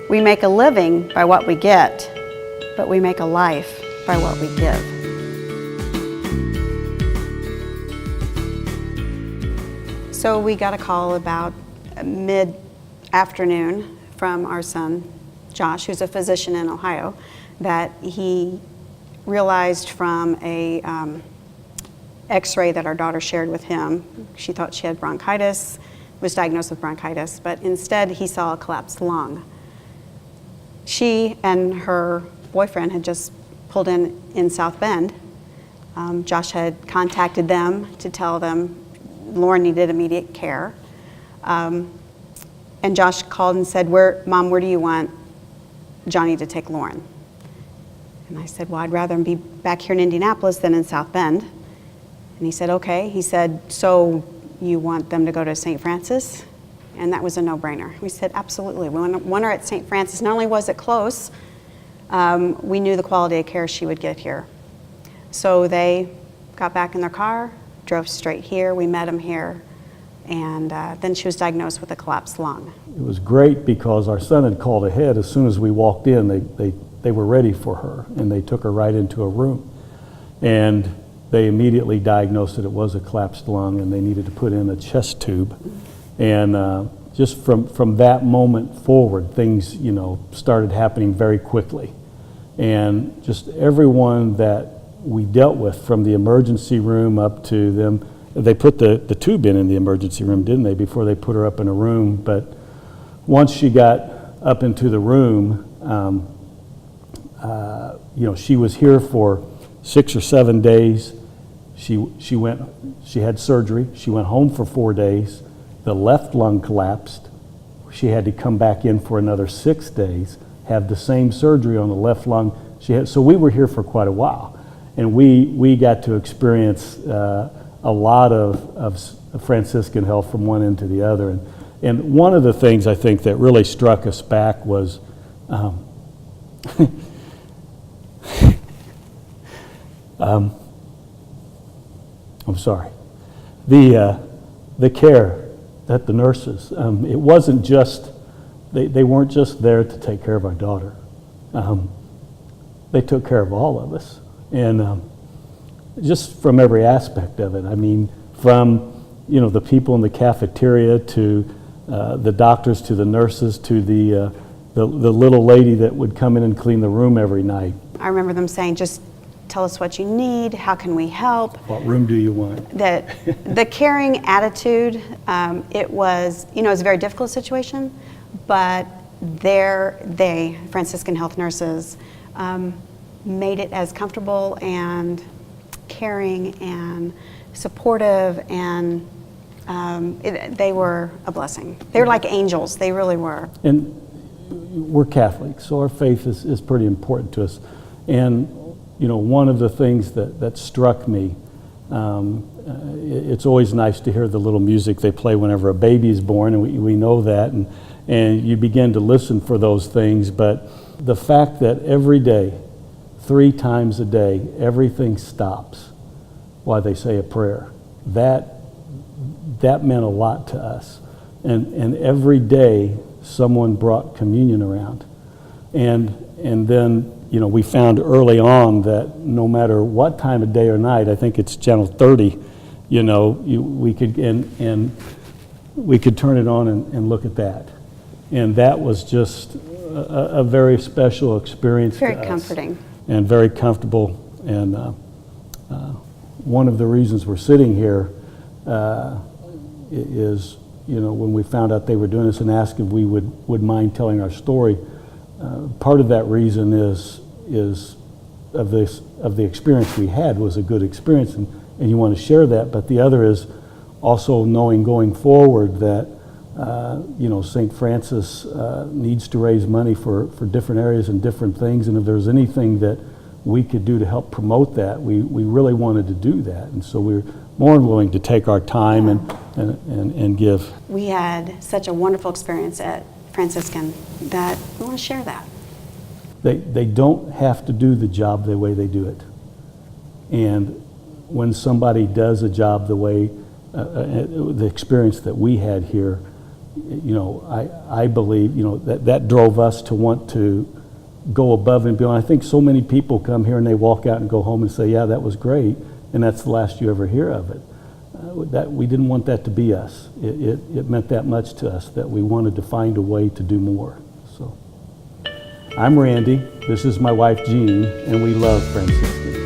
We make a living by what we get, but we make a life by what we give. So we got a call about mid-afternoon from our son, Josh, who's a physician in Ohio, that he realized from a x-ray that our daughter shared with him. She thought she had bronchitis, was diagnosed with bronchitis, but instead he saw a collapsed lung. She and her boyfriend had just pulled in South Bend. Josh had contacted them to tell them Lauren needed immediate care. And Josh called and said, Mom, where do you want Johnny to take Lauren? And I said, well, I'd rather him be back here in Indianapolis than in South Bend. And he said, okay. He said, so you want them to go to St. Francis? And that was a no-brainer. We said, absolutely. We want her at St. Francis. Not only was it close, we knew the quality of care she would get here. So they got back in their car, drove straight here. We met him here. And then she was diagnosed with a collapsed lung. It was great because our son had called ahead. As soon as we walked in, they were ready for her, and they took her right into a room. And they immediately diagnosed that it was a collapsed lung, and they needed to put in a chest tube. And just from that moment forward, things, started happening very quickly. And just everyone that we dealt with, from the emergency room up to them, they put the tube in the emergency room, didn't they, before they put her up in a room. But once she got up into the room, she was here for 6 or 7 days. She had surgery. She went home for 4 days. The left lung collapsed. She had to come back in for another 6 days, have the same surgery on the left lung. So we were here for quite a while, and we got to experience a lot of Franciscan Health from one end to the other. And one of the things I think that really struck us back was I'm sorry. The care that the nurses, it wasn't just, they weren't just there to take care of our daughter. They took care of all of us. And just from every aspect of it. I mean, from, the people in the cafeteria to the doctors to the nurses to the little lady that would come in and clean the room every night. I remember them saying, just tell us what you need, how can we help? What room do you want? The caring attitude, it was a very difficult situation, but Franciscan Health nurses, made it as comfortable and caring and supportive, and they were a blessing. They were like angels, they really were. And we're Catholic, so our faith is pretty important to us. And one of the things that struck me, it's always nice to hear the little music they play whenever a baby is born, and we know that, and you begin to listen for those things. But the fact that every day, 3 times a day, everything stops while they say a prayer, that meant a lot to us. And every day, someone brought communion around. And then, we found early on that no matter what time of day or night, I think it's channel 30, we could turn it on and look at that. And that was just a very special experience to us. Very comforting. And very comfortable. And one of the reasons we're sitting here is, when we found out they were doing this and asked if we would mind telling our story, part of that reason is of the experience we had was a good experience, and you want to share that. But the other is also knowing going forward that St. Francis needs to raise money for different areas and different things, and if there's anything that we could do to help promote that, we really wanted to do that. And so we're more than willing to take our time and give. We had such a wonderful experience at Franciscan that we want to share that. They don't have to do the job the way they do it. And when somebody does a job the way, the experience that we had here, you know, I believe, you know, that drove us to want to go above and beyond. I think so many people come here and they walk out and go home and say, yeah, that was great, and that's the last you ever hear of it. That we didn't want that to be us. It meant that much to us that we wanted to find a way to do more. So I'm Randy, this is my wife Jean, and we love Franciscan.